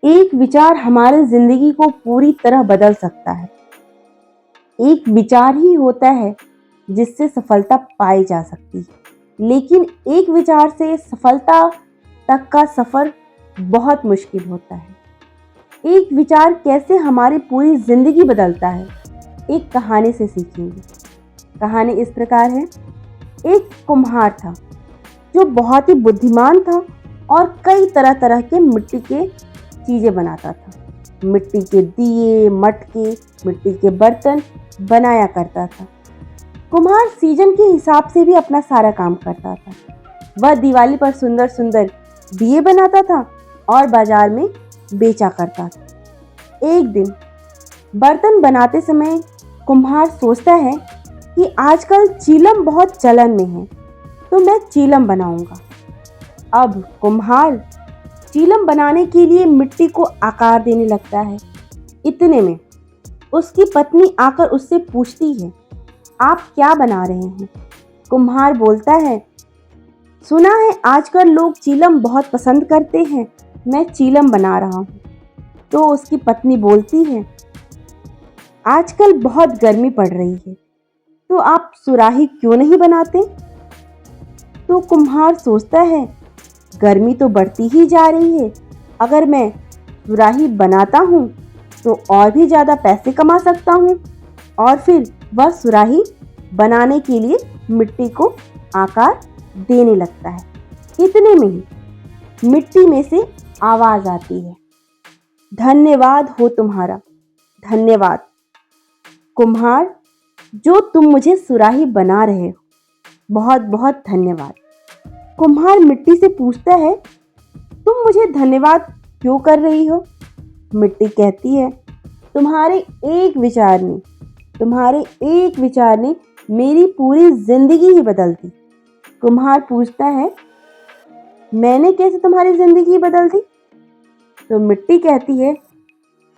एक विचार हमारे जिंदगी को पूरी तरह बदल सकता है। एक विचार ही होता है जिससे सफलता पाई जा सकती है, लेकिन एक विचार से सफलता तक का सफर बहुत मुश्किल होता है। एक विचार कैसे हमारी पूरी जिंदगी बदलता है, एक कहानी से सीखेंगे। कहानी इस प्रकार है। एक कुम्हार था जो बहुत ही बुद्धिमान था और कई तरह तरह के मिट्टी के चीजें बनाता था। मिट्टी के दिए, मटके, मिट्टी के बर्तन बनाया करता था। कुम्हार सीजन के हिसाब से भी अपना सारा काम करता था। वह दिवाली पर सुंदर सुंदर दिए बनाता था और बाजार में बेचा करता था। एक दिन बर्तन बनाते समय कुम्हार सोचता है कि आजकल चीलम बहुत चलन में है, तो मैं चीलम बनाऊंगा। अब कुम्हार चीलम बनाने के लिए मिट्टी को आकार देने लगता है। इतने में उसकी पत्नी आकर उससे पूछती है, आप क्या बना रहे हैं? कुम्हार बोलता है, सुना है आजकल लोग चीलम बहुत पसंद करते हैं, मैं चीलम बना रहा हूँ। तो उसकी पत्नी बोलती है, आजकल बहुत गर्मी पड़ रही है, तो आप सुराही क्यों नहीं बनाते? तो कुम्हार सोचता है, गर्मी तो बढ़ती ही जा रही है, अगर मैं सुराही बनाता हूँ तो और भी ज़्यादा पैसे कमा सकता हूँ। और फिर वह सुराही बनाने के लिए मिट्टी को आकार देने लगता है। इतने में ही मिट्टी में से आवाज आती है, धन्यवाद हो तुम्हारा, धन्यवाद कुम्हार, जो तुम मुझे सुराही बना रहे हो, बहुत बहुत धन्यवाद। कुम्हार मिट्टी से पूछता है, तुम मुझे धन्यवाद क्यों कर रही हो? मिट्टी कहती है, तुम्हारे एक विचार ने मेरी पूरी जिंदगी ही बदल दी। कुम्हार पूछता है, मैंने कैसे तुम्हारी जिंदगी बदल दी? तो मिट्टी कहती है,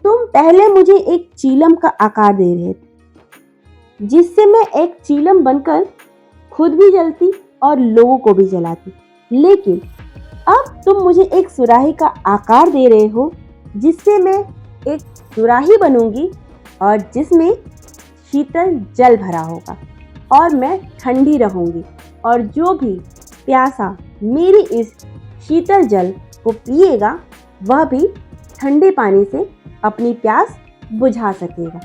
तुम पहले मुझे एक चीलम का आकार दे रहे थे, जिससे मैं एक चीलम बनकर खुद भी जलती और लोगों को भी जलाती। लेकिन अब तुम मुझे एक सुराही का आकार दे रहे हो, जिससे मैं एक सुराही बनूंगी और जिसमें शीतल जल भरा होगा और मैं ठंडी रहूंगी, और जो भी प्यासा मेरी इस शीतल जल को पिएगा वह भी ठंडे पानी से अपनी प्यास बुझा सकेगा।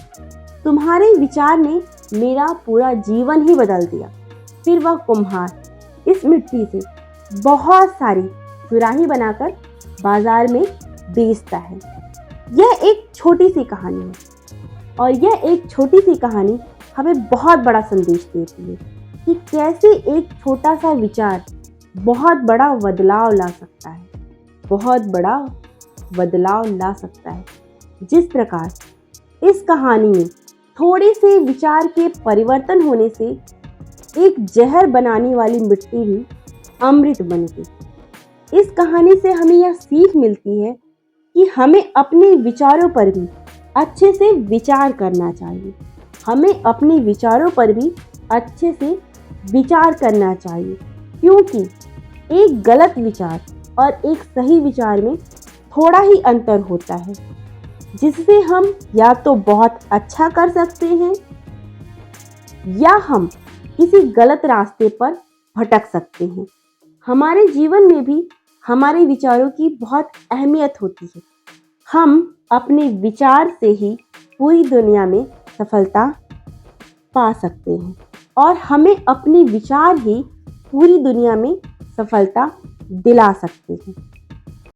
तुम्हारे विचार ने मेरा पूरा जीवन ही बदल दिया। फिर वह कुम्हार इस मिट्टी से बहुत सारी सुराही बनाकर बाजार में बेचता है। यह एक छोटी सी कहानी है और यह एक छोटी सी कहानी हमें बहुत बड़ा संदेश देती है कि कैसे एक छोटा सा विचार बहुत बड़ा बदलाव ला सकता है, जिस प्रकार इस कहानी में थोड़े से विचार के परिवर्तन होने से एक जहर बनाने वाली मिट्टी भी अमृत बन गई। इस कहानी से हमें यह सीख मिलती है कि हमें अपने विचारों पर भी अच्छे से विचार करना चाहिए। क्योंकि एक गलत विचार और एक सही विचार में थोड़ा ही अंतर होता है, जिससे हम या तो बहुत अच्छा कर सकते हैं या हम किसी गलत रास्ते पर भटक सकते हैं। हमारे जीवन में भी हमारे विचारों की बहुत अहमियत होती है। हम अपने विचार से ही पूरी दुनिया में सफलता पा सकते हैं और हमें अपने विचार ही पूरी दुनिया में सफलता दिला सकते हैं।